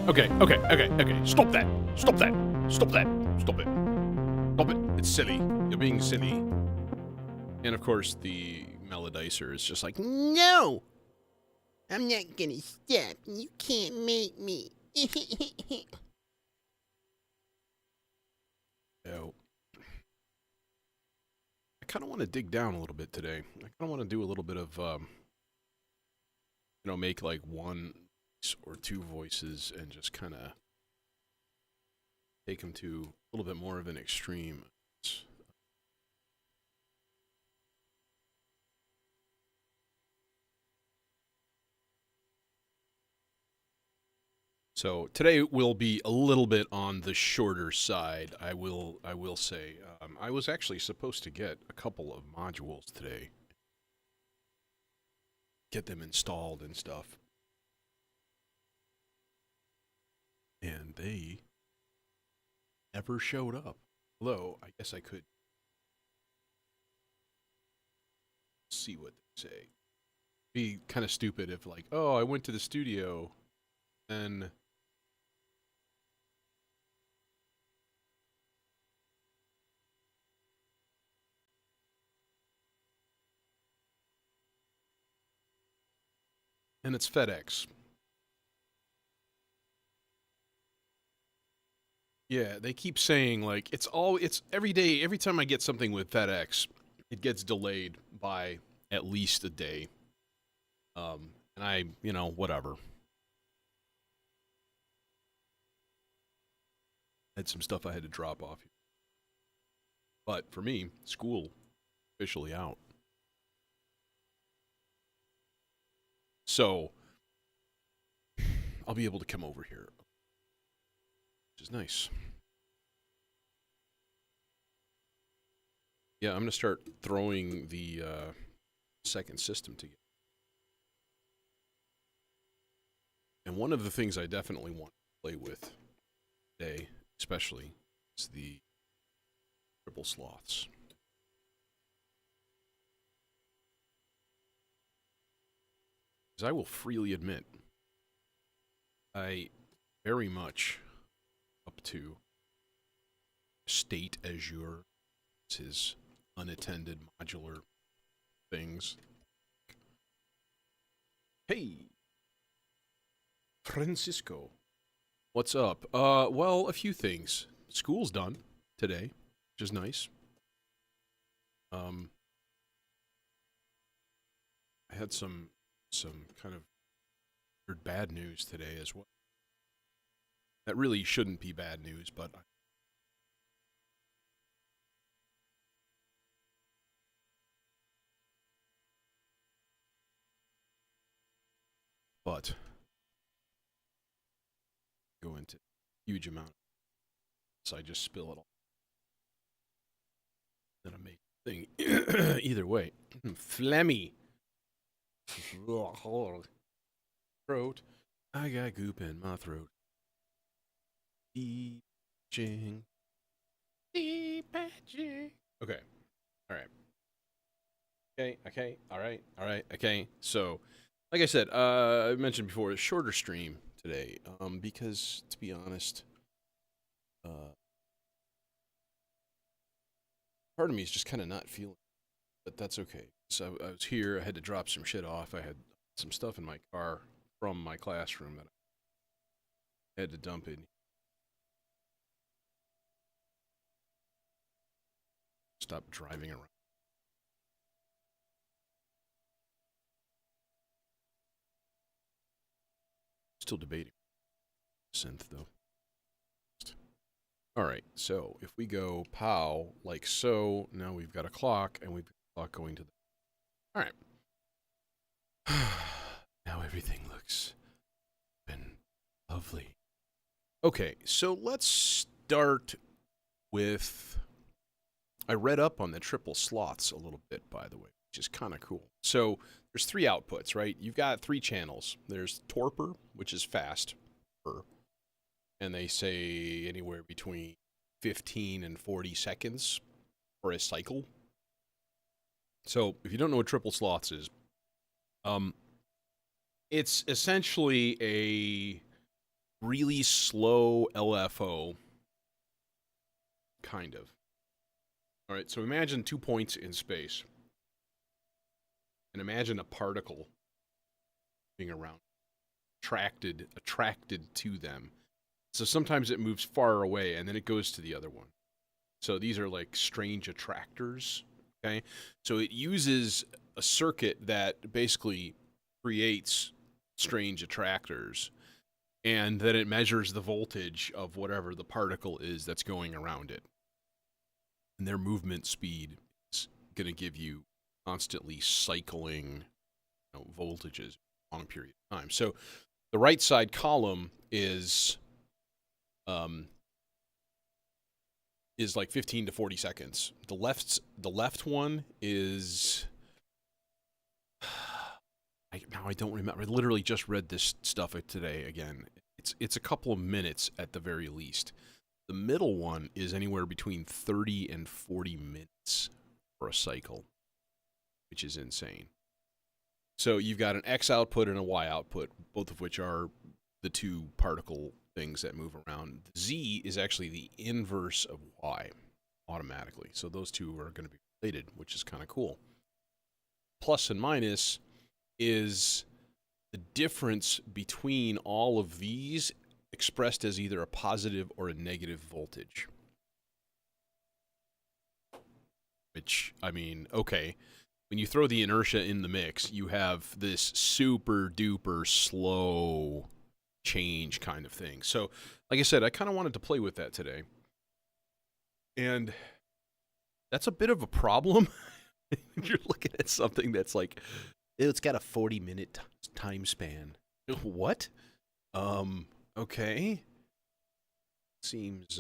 Okay. Stop that. Stop that. Stop that. Stop it. Stop it. It's silly. You're being silly. And of course, the melodicer is just like, no! I'm not gonna stop. You can't make me. So, I kind of want to dig down a little bit today. I kind of want to do a little bit of, make like one or two voices and just kind of take them to a little bit more of an extreme. So today will be a little bit on the shorter side. I will say. I was actually supposed to get a couple of modules today, get them installed and stuff, and they never showed up. Although I guess I could see what they say. Be kind of stupid if like, oh, I went to the studio, and it's FedEx. Yeah, they keep saying like it's every day, every time I get something with FedEx, it gets delayed by at least a day. And I, whatever. I had some stuff I had to drop off. But for me, school officially out. So I'll be able to come over here, which is nice. Yeah, I'm going to start throwing the second system together. And one of the things I definitely want to play with today, especially, is the triple sloths. Because I will freely admit, I very much up to State Azure, his unattended modular things. Hey, Francisco. What's up? Well, a few things. School's done today, which is nice. I had some kind of weird bad news today as well. That really shouldn't be bad news, but go into huge amount. So I just spill it all. Then I make thing either way. Phlegmy. Throat. I got goop in my throat. Deep patching. Deep patching. Okay. All right. Okay. All right. Okay. So, like I said, I mentioned before, a shorter stream today. Because to be honest, part of me is just kind of not feeling, but that's okay. So I was here. I had to drop some shit off. I had some stuff in my car from my classroom that I had to dump in. Stop driving around. Still debating synth though. All right, so if we go pow like so, now we've got a clock, and we've got a clock going to the. All right. Now everything looks been lovely. Okay, so let's start with. I read up on the triple sloths a little bit, by the way, which is kind of cool. So there's three outputs, right? You've got three channels. There's torpor, which is fast, and they say anywhere between 15 and 40 seconds for a cycle. So if you don't know what triple sloths is, it's essentially a really slow LFO, kind of. All right, so imagine 2 points in space. And imagine a particle being around, attracted to them. So sometimes it moves far away and then it goes to the other one. So these are like strange attractors, okay? So it uses a circuit that basically creates strange attractors, and then it measures the voltage of whatever the particle is that's going around it. And their movement speed is going to give you constantly cycling, voltages for a long period of time. So the right side column is like 15 to 40 seconds. The left one is I don't remember. I literally just read this stuff today again. It's a couple of minutes at the very least. The middle one is anywhere between 30 and 40 minutes for a cycle, which is insane. So you've got an X output and a Y output, both of which are the two particle things that move around. Z is actually the inverse of Y automatically. So those two are going to be related, which is kind of cool. Plus and minus is the difference between all of these expressed as either a positive or a negative voltage. Which, I mean, okay, when you throw the inertia in the mix, you have this super duper slow change kind of thing. So, like I said, I kind of wanted to play with that today. And that's a bit of a problem. You're looking at something that's like, it's got a 40-minute time span. What? Okay. Seems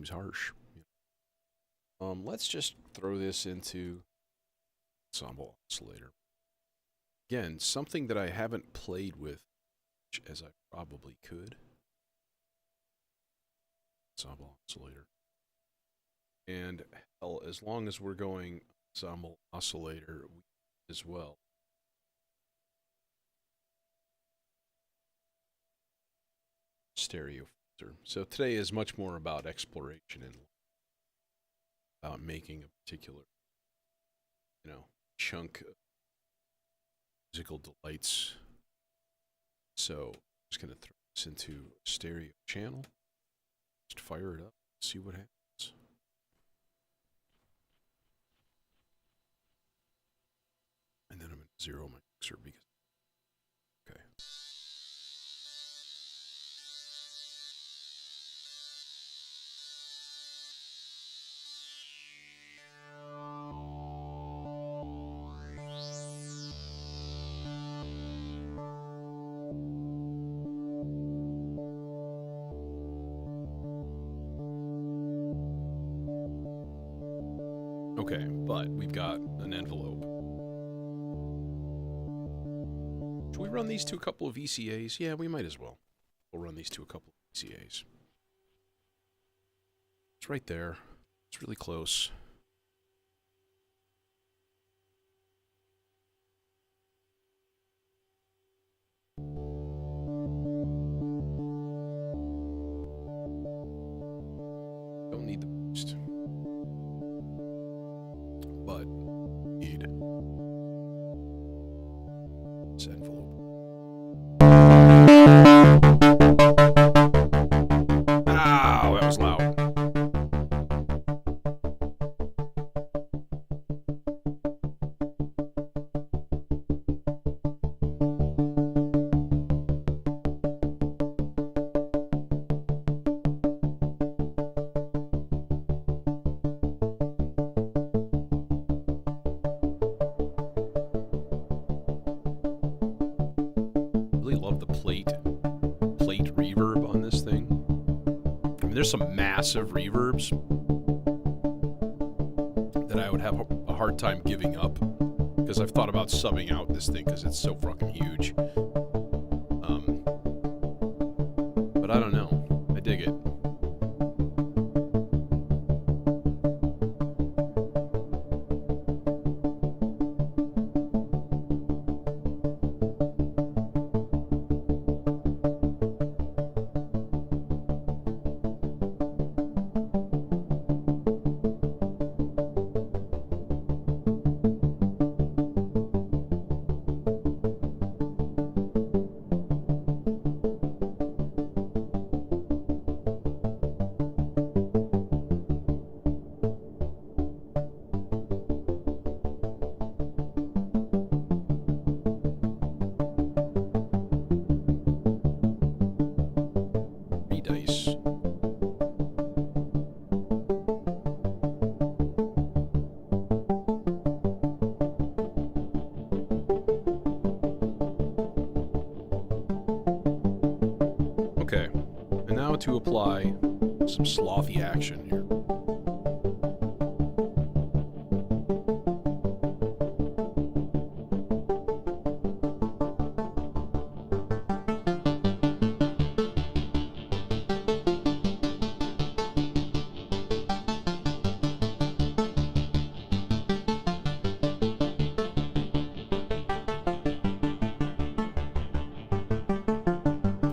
harsh. Let's just throw this into ensemble oscillator. Again, something that I haven't played with as I probably could. Ensemble oscillator. And hell, as long as we're going ensemble oscillator as well. Stereo filter. So today is much more about exploration and about making a particular, chunk of musical delights. So I'm just going to throw this into a stereo channel. Just fire it up, see what happens. And then I'm going to zero my mixer because, okay. Okay, but we've got an envelope. Should we run these to a couple of VCAs? Yeah, we might as well. We'll run these to a couple of VCAs. It's right there. It's really close. Don't need the boost. But need this envelope. Ow, that was loud. Love the plate reverb on this thing. I mean, there's some massive reverbs that I would have a hard time giving up because I've thought about subbing out this thing because it's so fucking huge. But I don't know. I dig it. want to apply some slothy action here.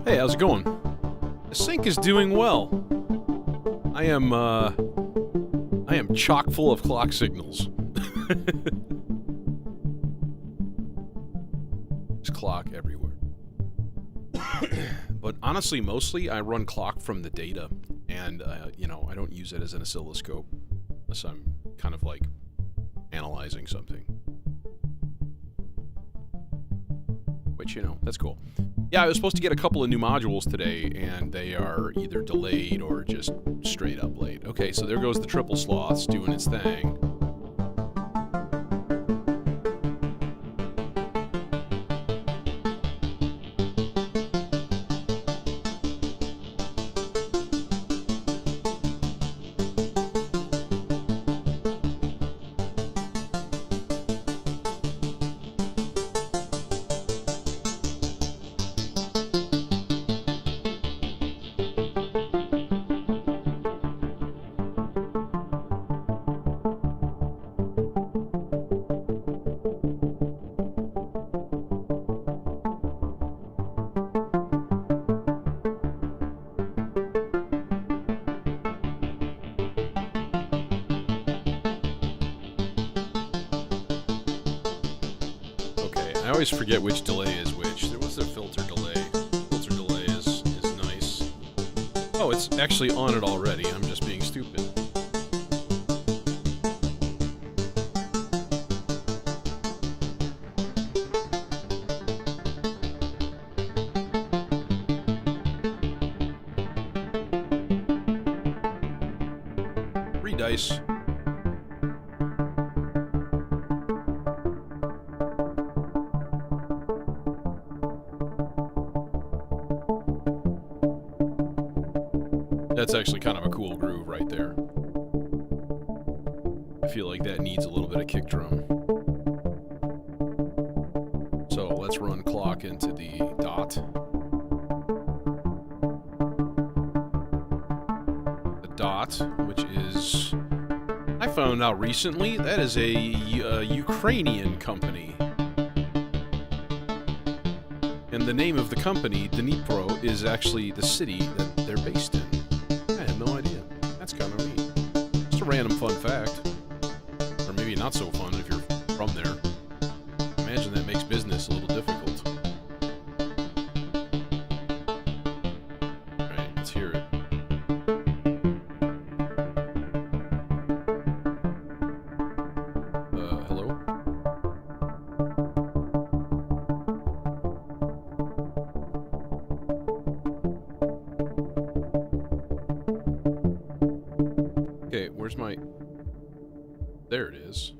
Hey, how's it going? The sink is doing well. I am chock full of clock signals. There's clock everywhere. But honestly, mostly I run clock from the data, and you know, I don't use it as an oscilloscope unless I'm kind of like analyzing something. Which, you know, that's cool. Yeah, I was supposed to get a couple of new modules today, and they are either delayed or just straight up late. Okay, so there goes the triple sloths doing its thing. I always forget which delay is which. There was a filter delay. Filter delay is nice. Oh, it's actually on it already. I'm just being stupid. Dice. That's actually kind of a cool groove right there. I feel like that needs a little bit of kick drum. So let's run clock into the dot. The dot, which is, I found out recently, that is a Ukrainian company. And the name of the company, Dnipro, is actually the city that they're based in. I had no idea. That's kind of neat. Just a random fun fact. Or maybe not so fun if you're from there. Imagine that makes business a little difficult. Alright, let's hear it. Hello? Okay, where's my... There it is.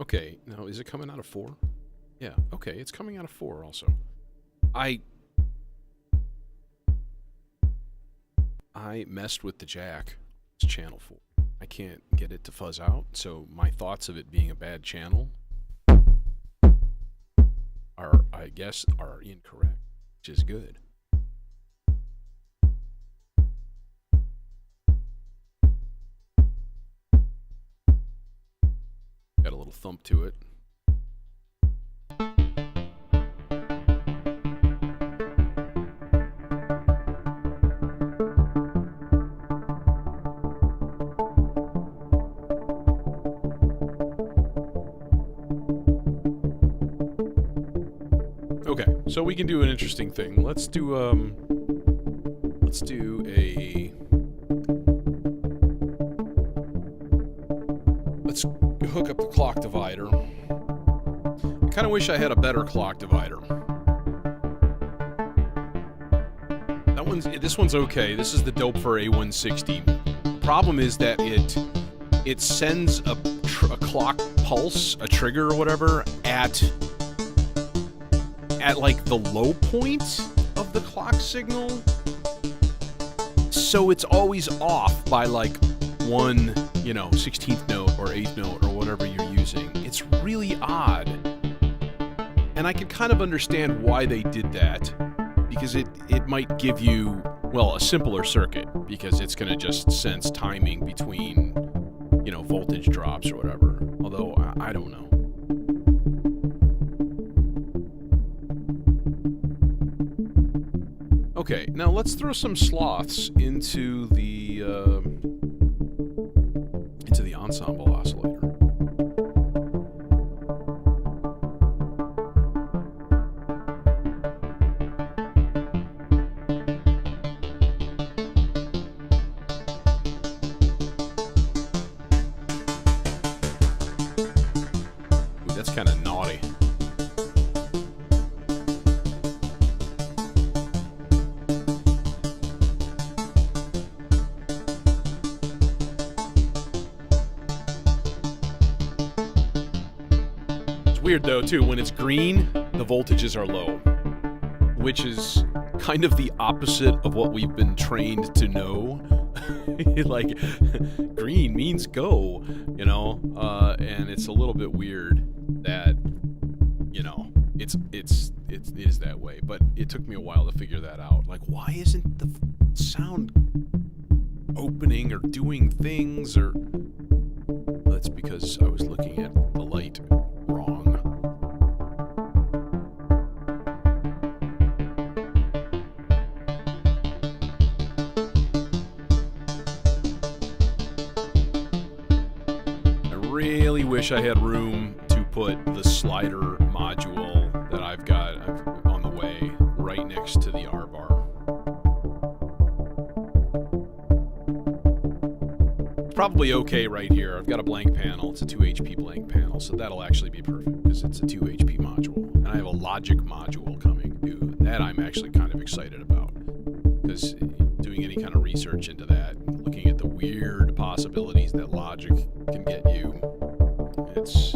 Okay, now is it coming out of 4? Yeah, okay, it's coming out of 4 also. I messed with the jack. It's channel 4. I can't get it to fuzz out, so my thoughts of it being a bad channel are, I guess, are incorrect, which is good. Got a little thump to it. Okay, so we can do an interesting thing. Let's do a let's hook up the clock divider. I kind of wish I had a better clock divider. This one's okay. This is the dope for A160. The problem is that it sends a clock pulse, a trigger or whatever, at at like the low point of the clock signal. So it's always off by like one, 16th note or 8th note or whatever you're using. It's really odd. And I can kind of understand why they did that, because it might give you, a simpler circuit, because it's going to just sense timing between, voltage drops or whatever. Although, I don't know. Okay, now let's throw some sloths into the ensemble oscillator. Ooh, that's kind of naughty. Weird though too, when it's green, the voltages are low, which is kind of the opposite of what we've been trained to know. Like, green means go, and it's a little bit weird that, it is that way. But it took me a while to figure that out. Like, why isn't the sound opening or doing things? Or that's because I was looking at the light wrong. Really wish I had room to put the slider module that I've got on the way right next to the R bar. It's probably okay right here. I've got a blank panel. It's a 2 HP blank panel, so that'll actually be perfect because it's a 2 HP module. And I have a Logic module coming too. That I'm actually kind of excited about, because doing any kind of research into that, looking at the weird possibilities that Logic can get you, it's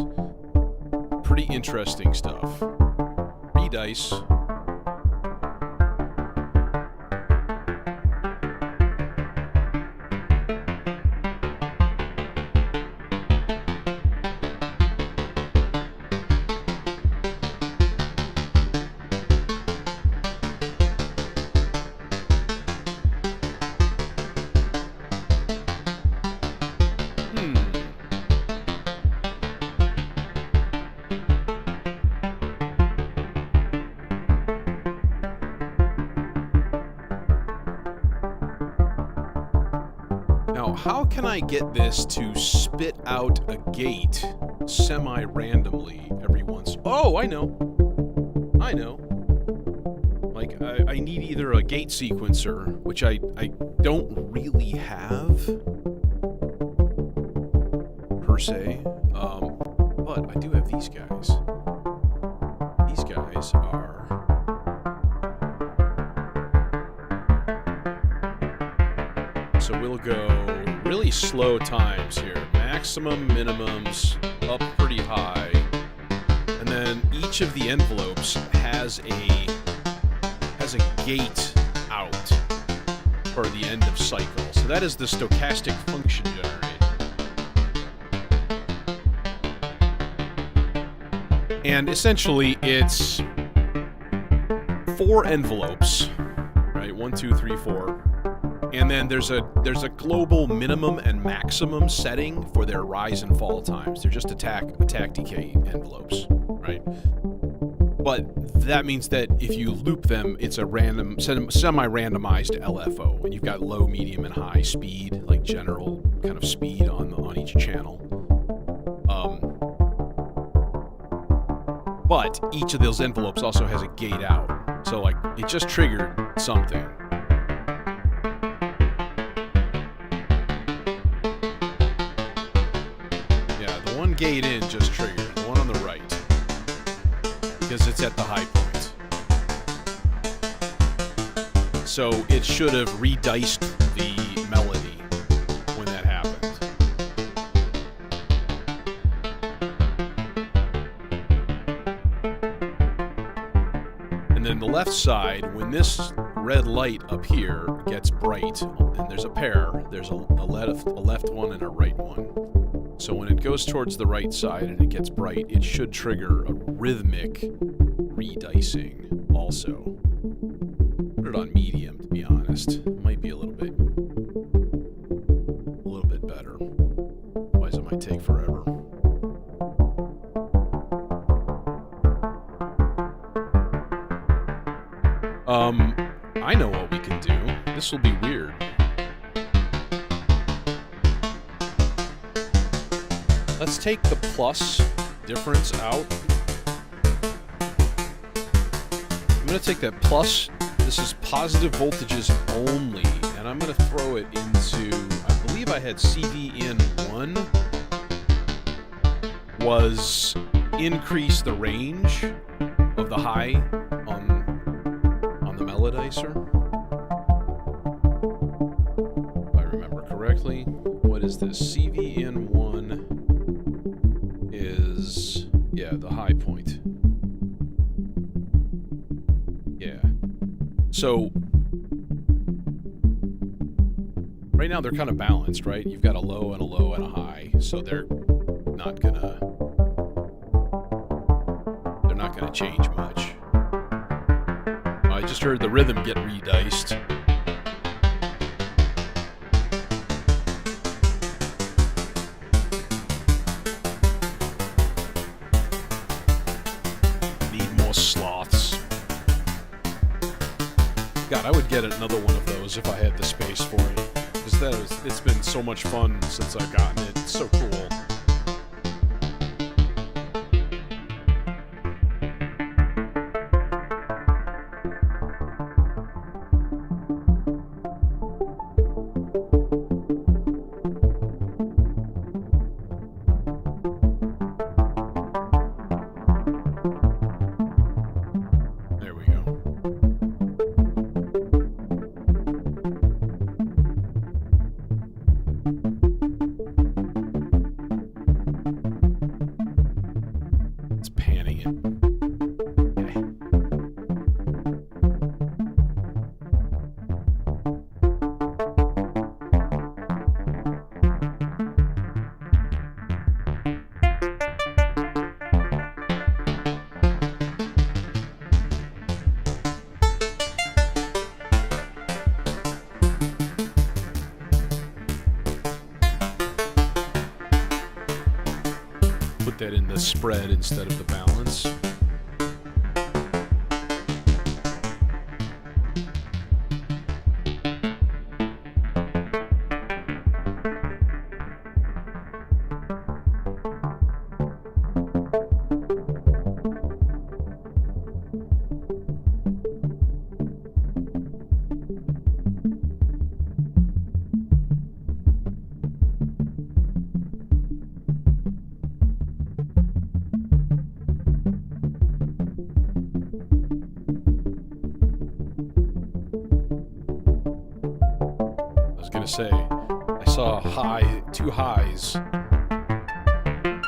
pretty interesting stuff. Redice. How can I get this to spit out a gate semi-randomly every once? Oh, I know. Like, I need either a gate sequencer, which I don't really have, per se, but I do have these guys. These guys are... So we'll go really slow times here. Maximum, minimums, up pretty high. And then each of the envelopes has a gate out for the end of cycle. So that is the stochastic function generator. And essentially it's 4 envelopes, right? 1, 2, 3, 4. And then there's a global minimum and maximum setting for their rise and fall times. They're just attack decay envelopes, right? But that means that if you loop them, it's a random, semi-randomized LFO, and you've got low, medium, and high speed, like general kind of speed on each channel. But each of those envelopes also has a gate out, so like it just triggered something. Gate in just triggered, the one on the right, because it's at the high point. So it should have rediced the melody when that happened. left side, when this red light up here gets bright, and there's a pair, there's a left one and a right one. So when it goes towards the right side and it gets bright, it should trigger a rhythmic redicing also. Put it on medium, to be honest. It might be a little bit better. Otherwise it might take forever. I know what we can do. This will be weird. Let's take the plus difference out. I'm going to take that plus, this is positive voltages only, and I'm going to throw it into, I believe I had CV in 1, was increase the range of the high on the melodizer. If I remember correctly, what is this? CV in 1 is, yeah, the high point. Yeah. So, right now they're kind of balanced, right? You've got a low and a high, so they're not gonna change much. I just heard the rhythm get rediced. Need more sloths. God, I would get another one of those if I had the space for it. Because it's been so much fun since I've gotten it. It's so cool. That in the spread instead of the balance. Say I saw two highs,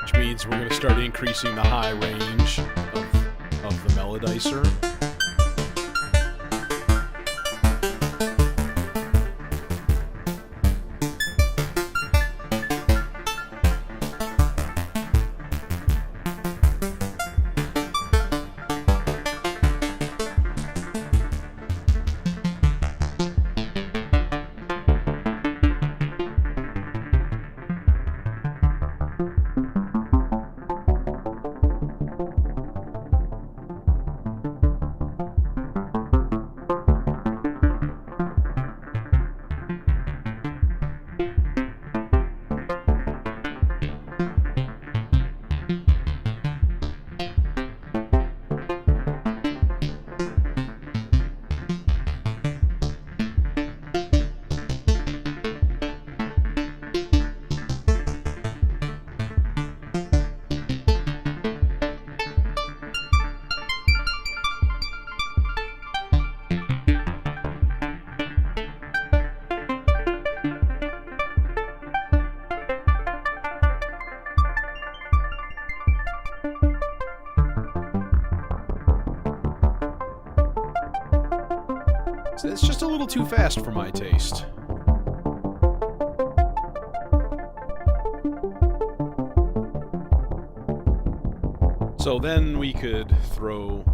which means we're going to start increasing the high range of the melodizer. it's just a little too fast for my taste. So then we could throw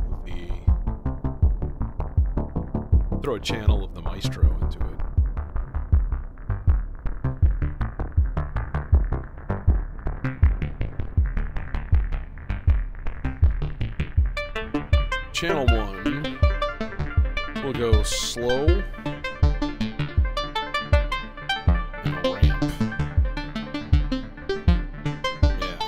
a channel of the maestro into it. Channel 1 will go slow and a ramp. Yeah.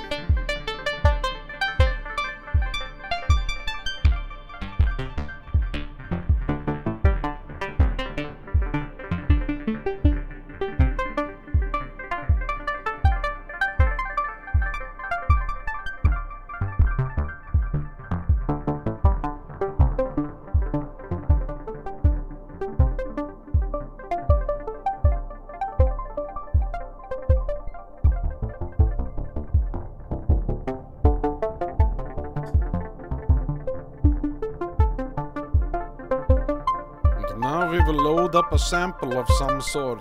Now we will load up a sample of some sort.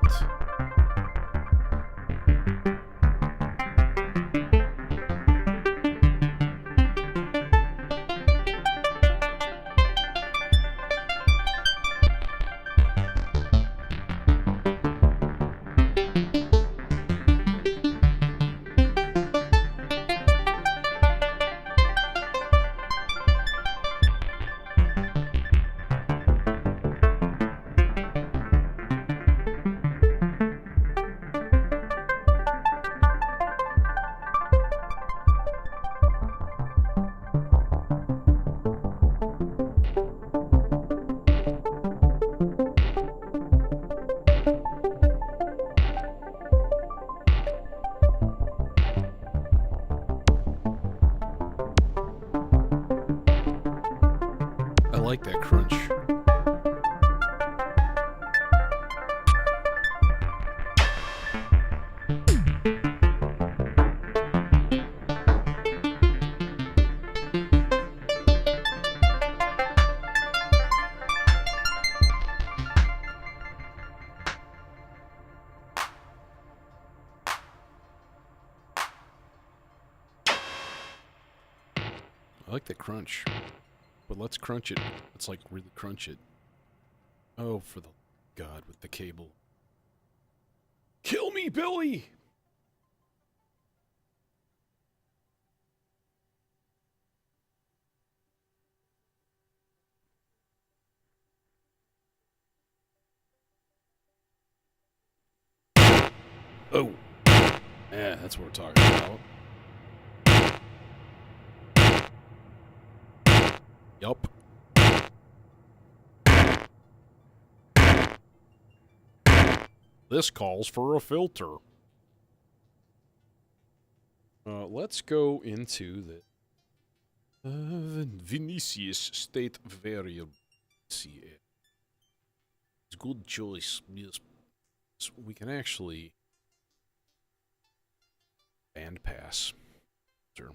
I like that crunch. I like that crunch. But let's crunch it. Let's like really crunch it. Oh, for the God, with the cable. Kill me, Billy! Oh. Yeah, that's what we're talking about. Yup. This calls for a filter. Let's go into the Vinicius state variable. See it. It's a good choice. Yes. So we can actually bandpass. Sure.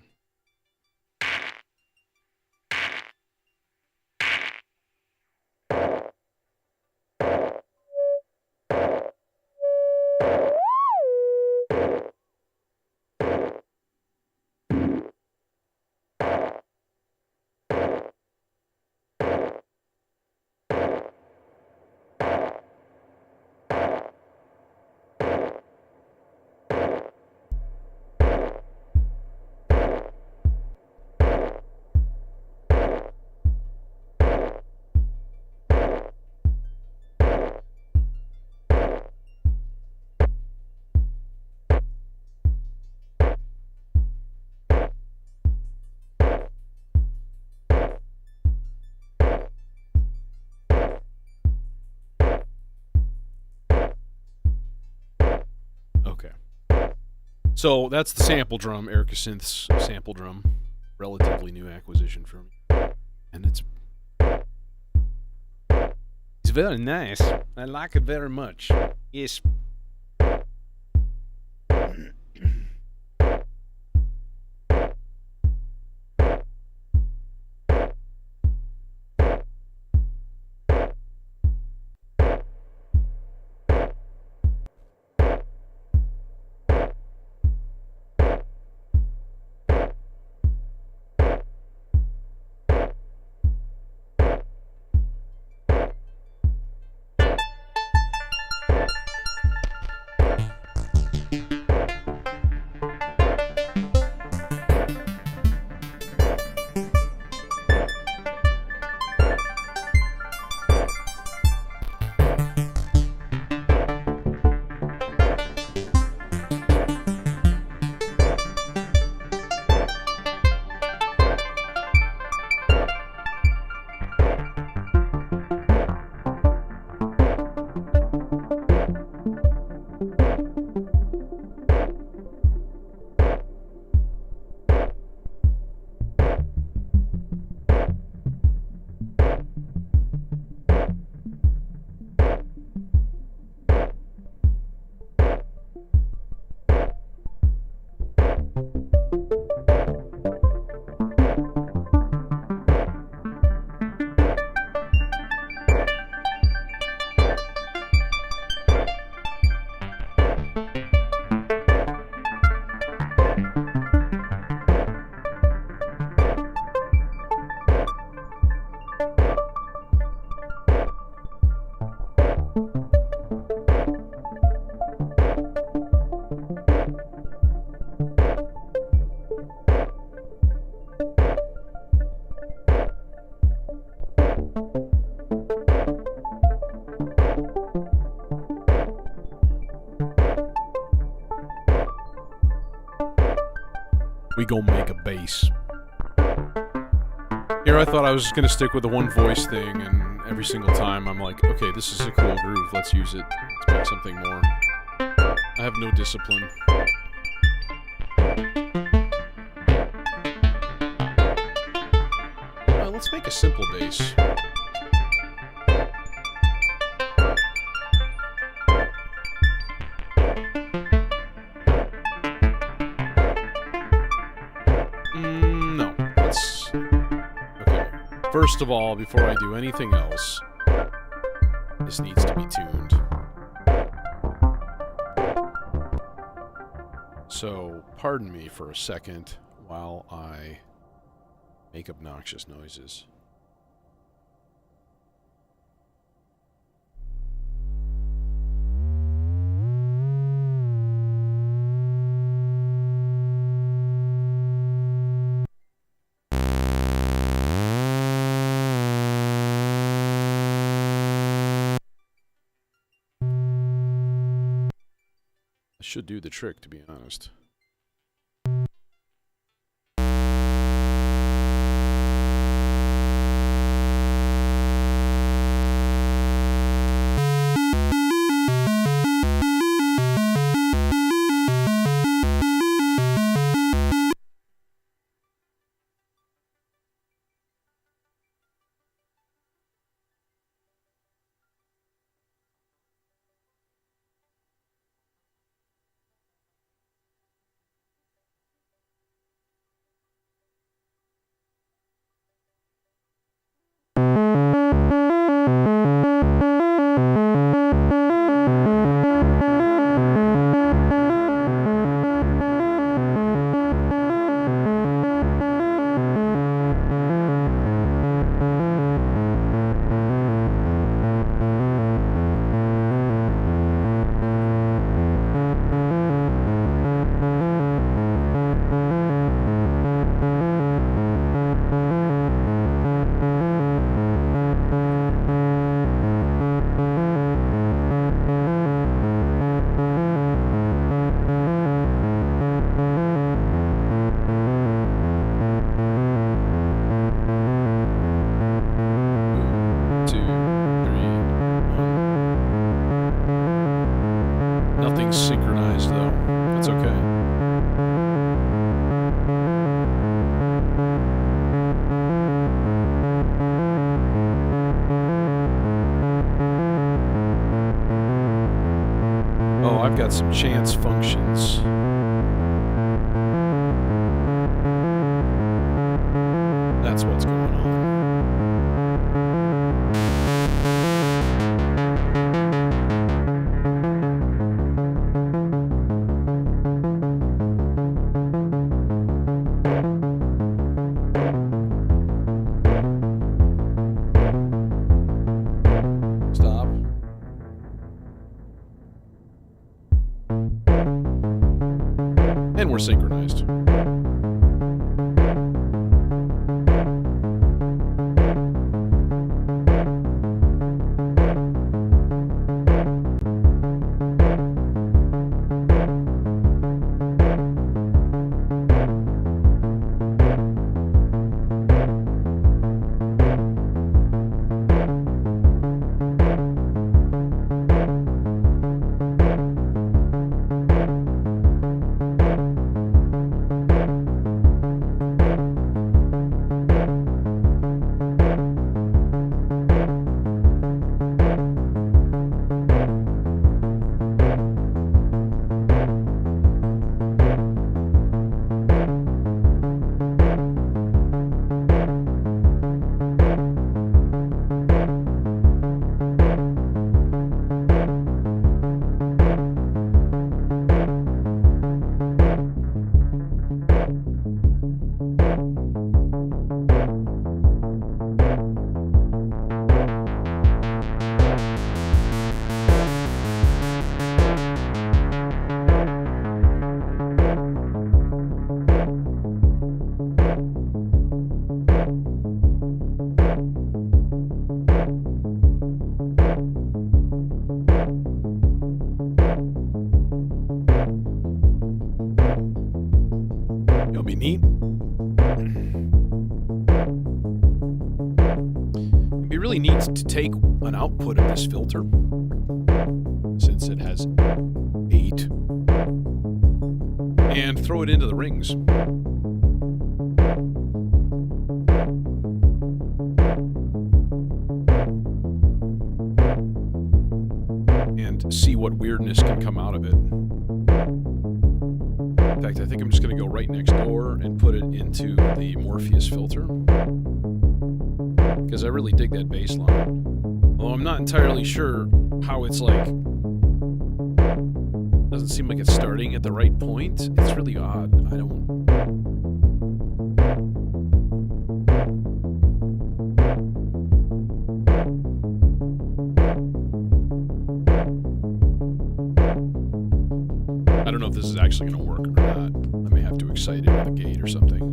So that's the sample drum, Erica Synth's sample drum. Relatively new acquisition for me. And it's very nice. I like it very much. Yes. we gonna make a bass. Here I thought I was just gonna stick with the one voice thing, and every single time I'm like, okay, this is a cool groove, let's use it. Let's make something more. I have no discipline. Let's make a simple bass. No. Let's... Okay. First of all, before I do anything else, this needs to be tuned. So, pardon me for a second while I make obnoxious noises. I should do the trick, to be honest. Synchronized though. That's okay. Oh, I've got some chance functions. That's what's going on. And we're synchronized. be neat. It'd be really neat to take an output of this filter, since it has 8, and throw it into the rings. And see what weirdness can come out of it. In fact, I think I'm just going to go right next door and put it into the Morpheus filter, because I really dig that bass line. Although I'm not entirely sure how it's like, doesn't seem like it's starting at the right point. It's really odd. I don't know if this is actually going to work or not. I may have to excite it with a gate or something.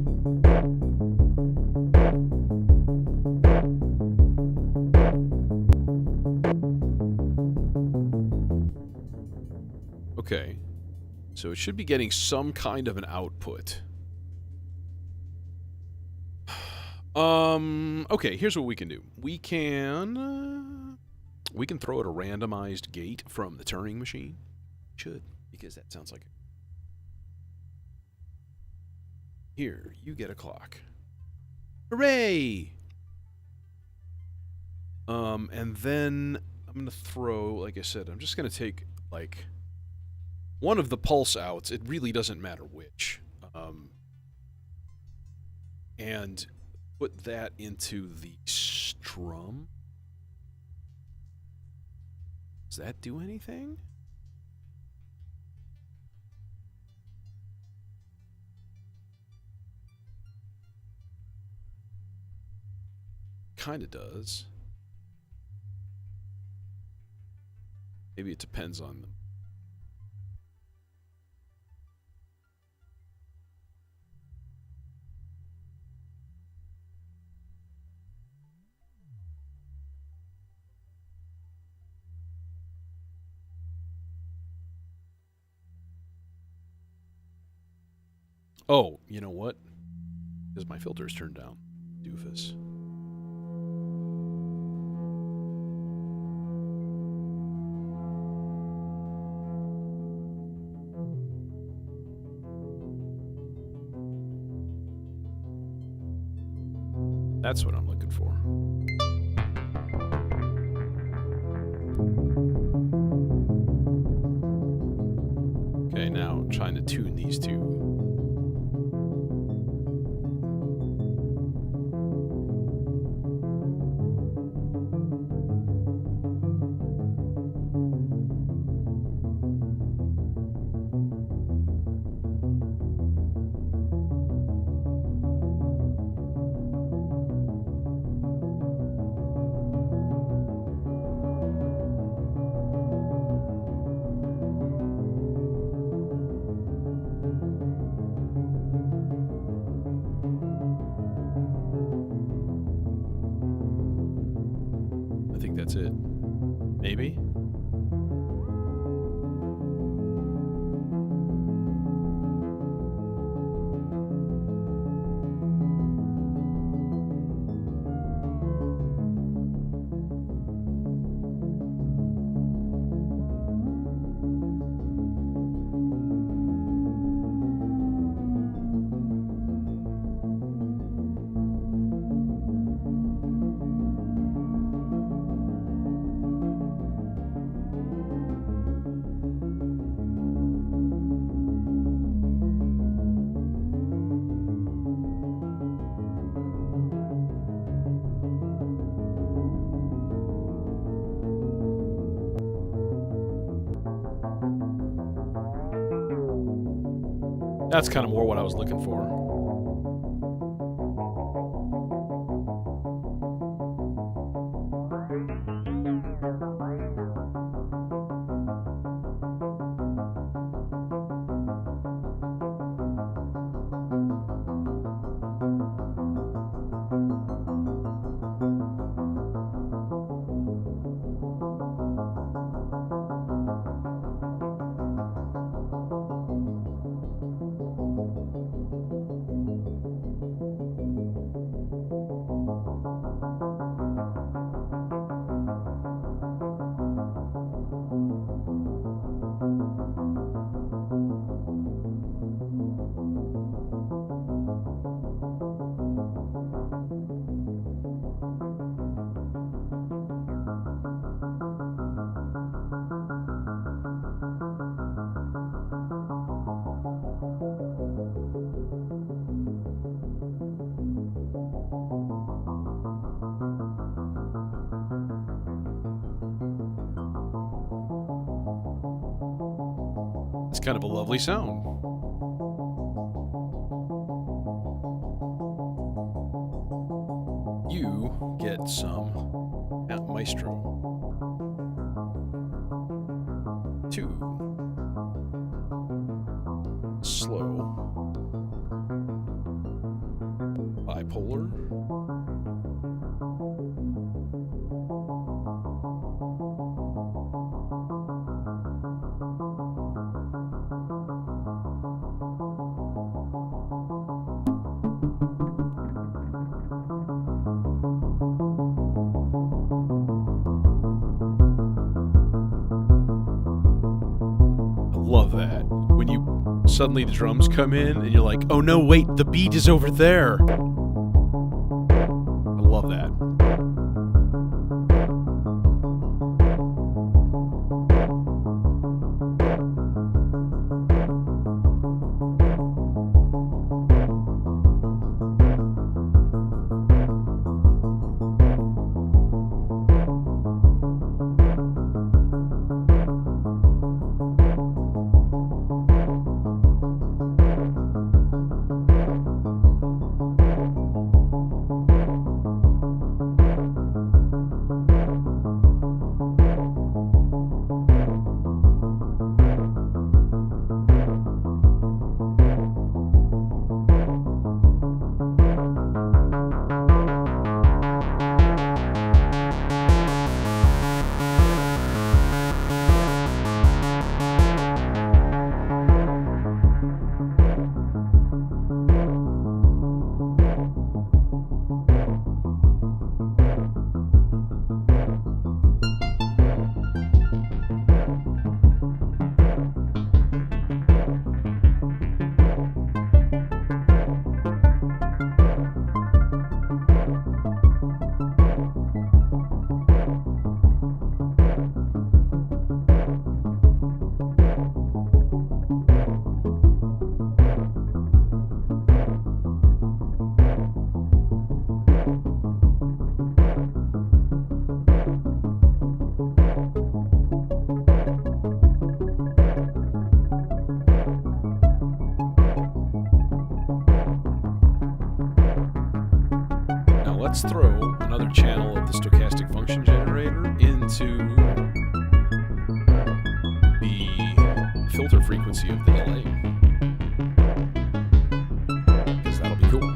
Okay, so it should be getting some kind of an output. Okay, here's what we can do. We can throw it a randomized gate from the Turing machine. Should, because that sounds like it. Here, you get a clock. Hooray! And then I'm gonna throw, like I said, I'm just gonna take, like, one of the pulse outs. It really doesn't matter which. And put that into the strum. Does that do anything? Kinda does. Maybe it depends on them. Oh, you know what? Because my filter is turned down. Doofus. That's what I'm looking for. Okay, now I'm trying to tune these two. I think that's it. Maybe? That's kind of more what I was looking for. Kind of a lovely sound. You get some Maestro. 2. Slow. Bipolar. Love that. When you suddenly the drums come in and you're like, oh no, wait, the beat is over there. I love that. Let's throw another channel of the stochastic function generator into the filter frequency of the delay, because that'll be cool.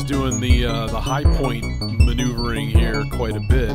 doing the high point maneuvering here quite a bit.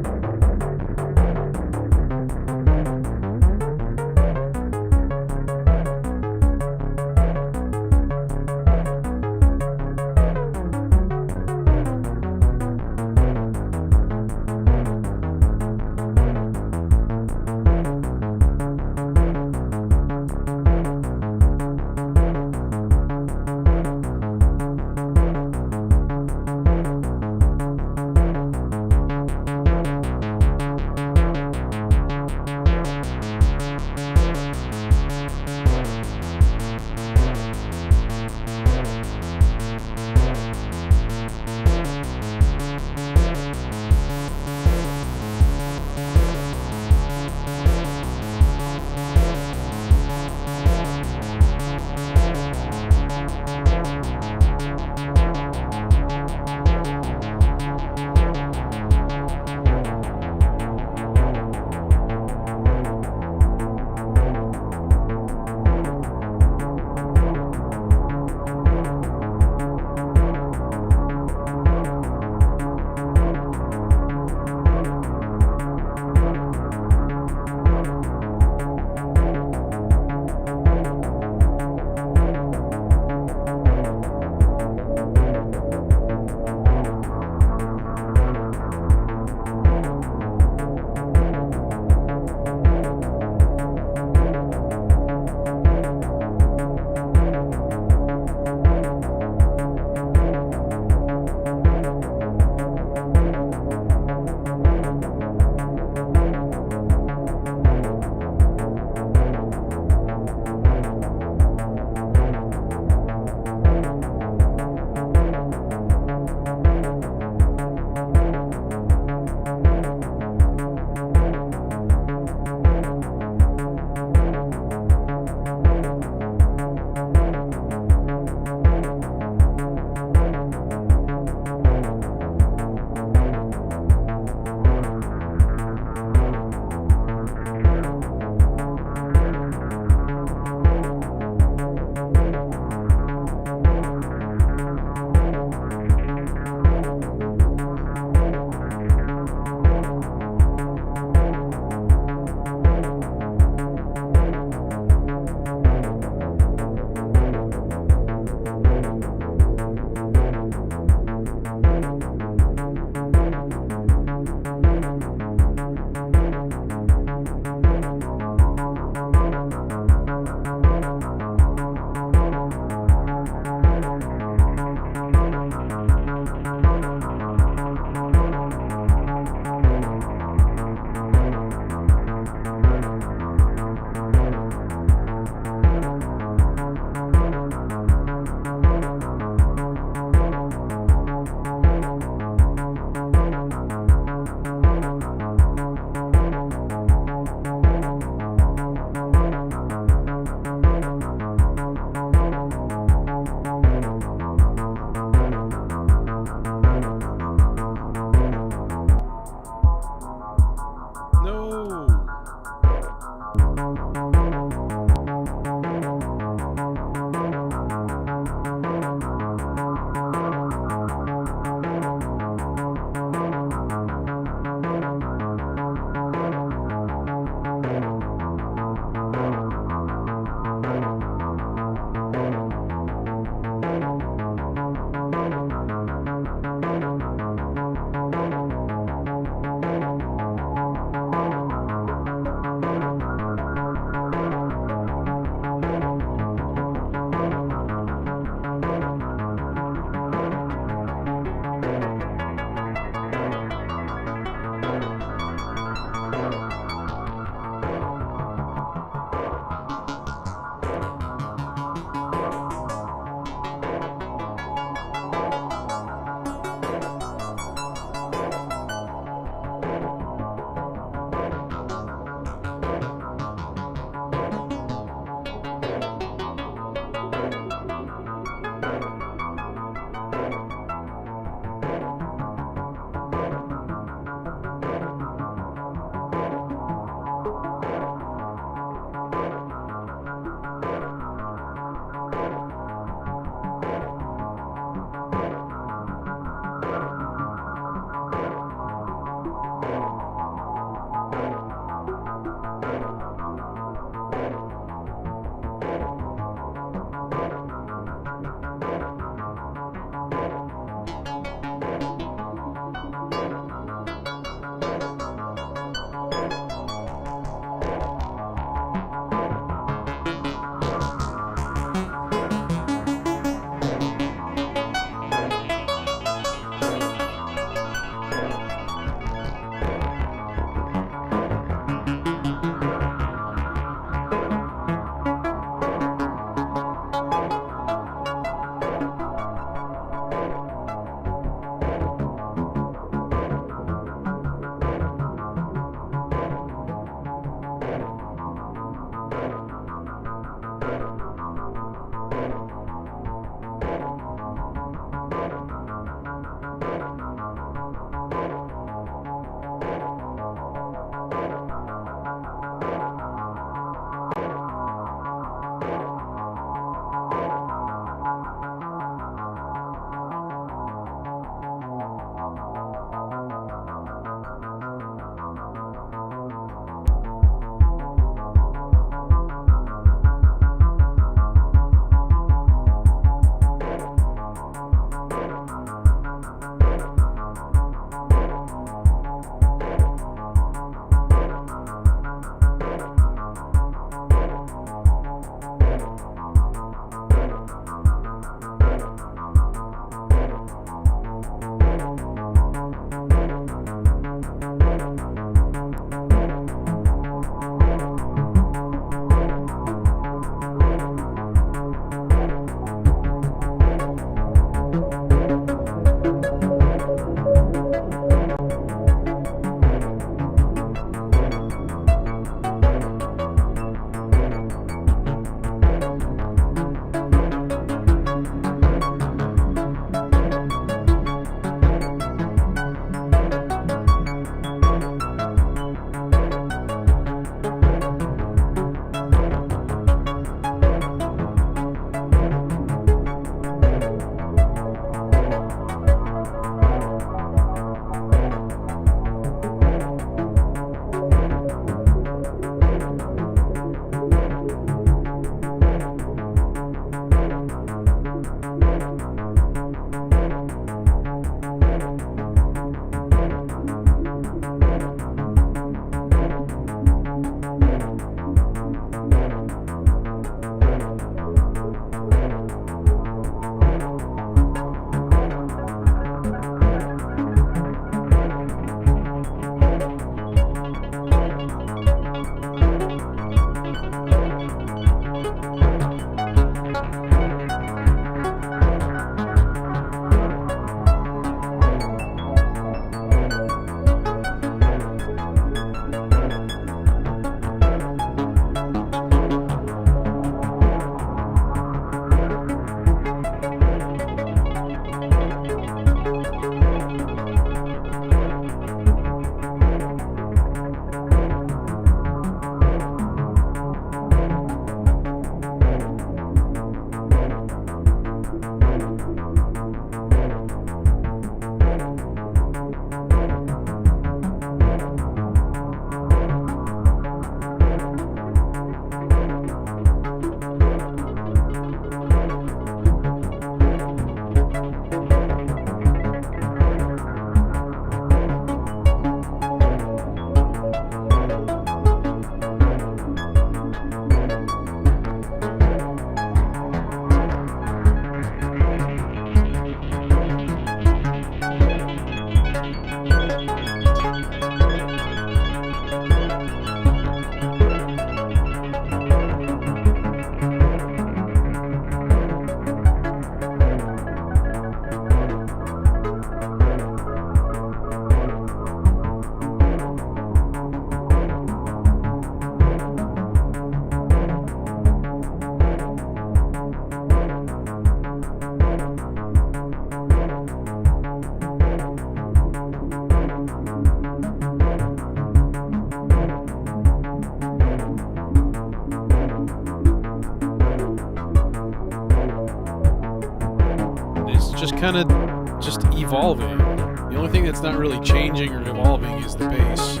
kind of just evolving. The only thing that's not really changing or evolving is the bass.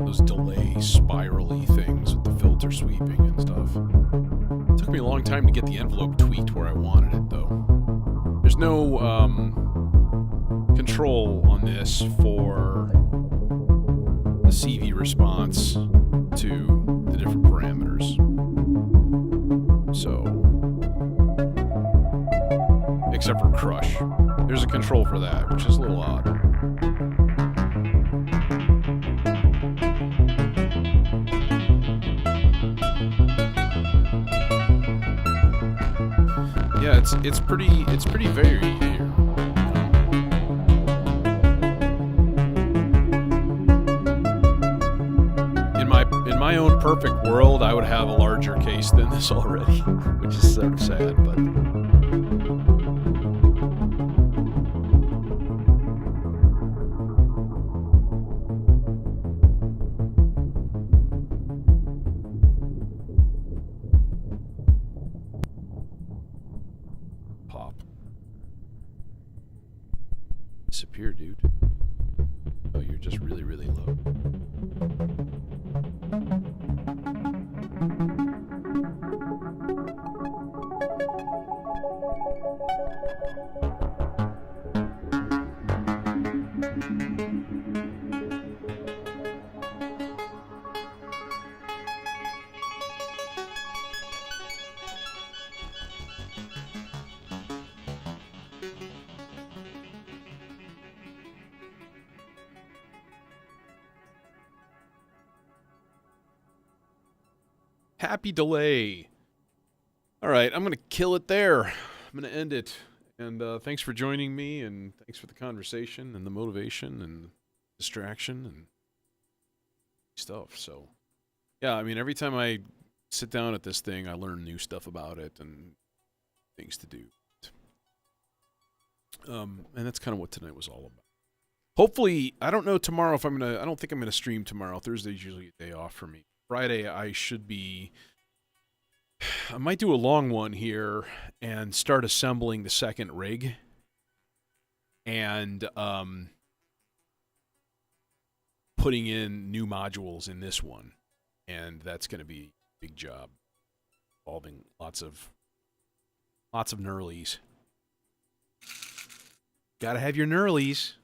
Those delay spirally things with the filter sweeping and stuff. It took me a long time to get the envelope tweaked where I wanted it, though. There's no control on this for the CV response to the different parameters. So, except for crush. There's a control for that, which is a little odd. Yeah, it's pretty varied here. In my own perfect world, I would have a larger case than this already, which is sort of sad, but pop. Disappear, dude. Oh, you're just really, really low. Happy delay. All right, I'm going to kill it there. I'm going to end it. And thanks for joining me, and thanks for the conversation and the motivation and distraction and stuff. So, yeah, I mean, every time I sit down at this thing, I learn new stuff about it and things to do. And that's kind of what tonight was all about. Hopefully, I don't know tomorrow if I don't think I'm going to stream tomorrow. Thursday's usually a day off for me. Friday, I might do a long one here and start assembling the second rig. And putting in new modules in this one. And that's going to be a big job. Involving lots of knurlies. Gotta have your knurlies.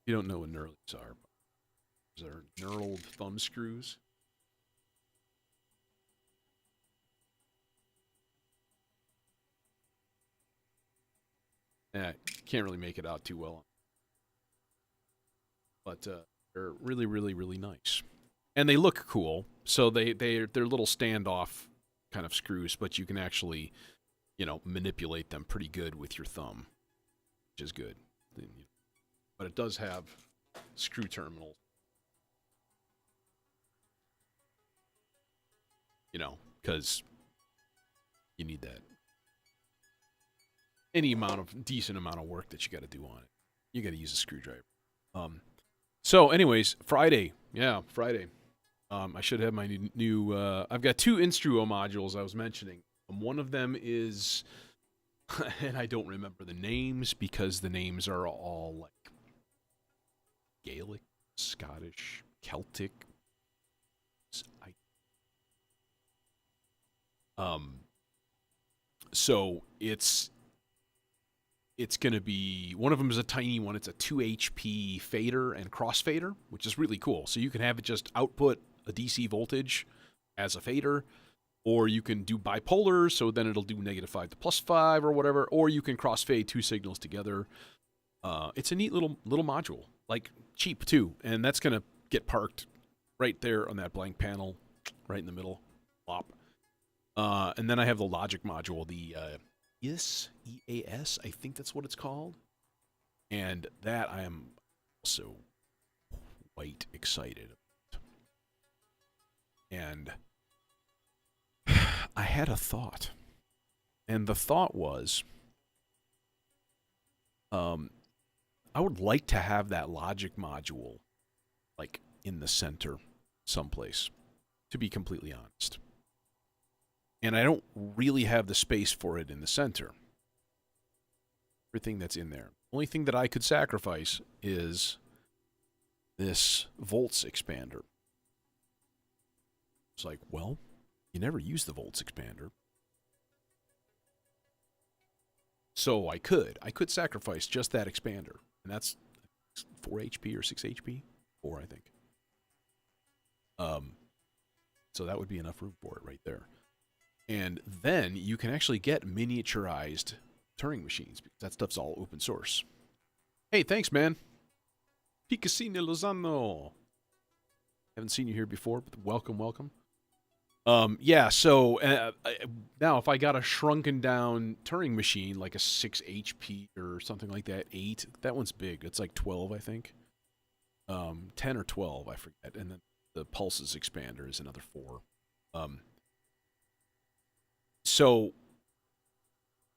You don't know what knurlies are. Those are knurled thumb screws. Yeah, can't really make it out too well. But they're really, really, really nice. And they look cool. So they're little standoff kind of screws, but you can actually, manipulate them pretty good with your thumb, which is good. But it does have screw terminals. Because you need that. Any decent amount of work that you got to do on it. You got to use a screwdriver. So anyways, Friday. Yeah, Friday. I should have my new I've got 2 Instruo modules I was mentioning. One of them is, and I don't remember the names because the names are all like Gaelic, Scottish, Celtic. So it's going to be, one of them is a tiny one. It's a 2 HP fader and crossfader, which is really cool. So you can have it just output a DC voltage as a fader, or you can do bipolar, so then it'll do -5 to +5 or whatever, or you can crossfade 2 signals together. It's a neat little module, like cheap too, and that's going to get parked right there on that blank panel, right in the middle. Plop. And then I have the Logic module, the EAS, I think that's what it's called. And that I am also quite excited about. And I had a thought. And the thought was, I would like to have that logic module, like, in the center someplace, to be completely honest. And I don't really have the space for it in the center. Everything that's in there. Only thing that I could sacrifice is this volts expander. It's like, well, you never use the volts expander. So I could sacrifice just that expander. And that's 4 HP or 6 HP? 4, I think. So that would be enough room for it right there. And then you can actually get miniaturized Turing machines, because that stuff's all open source. Hey, thanks, man. Picassino Lozano. Haven't seen you here before, but welcome. Yeah, so now if I got a shrunken down Turing machine, like a 6 HP or something like that, 8, that one's big. It's like 12, I think. 10 or 12, I forget. And then the pulses expander is another 4. So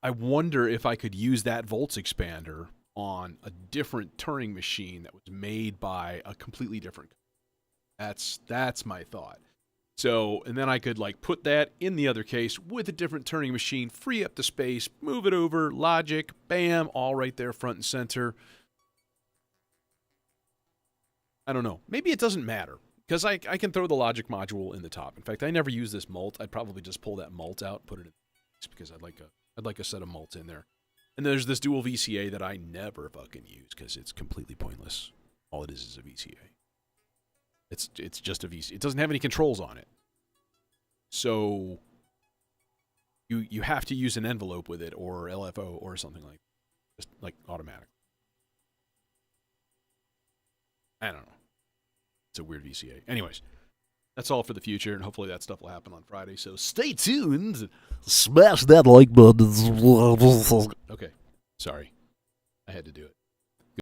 I wonder if I could use that volts expander on a different Turing machine that was made by a completely different company. That's my thought. So, and then I could like put that in the other case with a different Turing machine, free up the space, move it over, logic, bam, all right there front and center. I don't know. Maybe it doesn't matter, because I can throw the logic module in the top. In fact, I never use this mult. I'd probably just pull that mult out, put it in, because I'd like a set of mults in there. And there's this dual VCA that I never fucking use because it's completely pointless. All it is a VCA. It's just a VCA. It doesn't have any controls on it. So you have to use an envelope with it, or LFO or something like that. Just like automatic. I don't know. It's a weird VCA. Anyways, that's all for the future, and hopefully that stuff will happen on Friday. So stay tuned. Smash that like button. Okay. Sorry. I had to do it.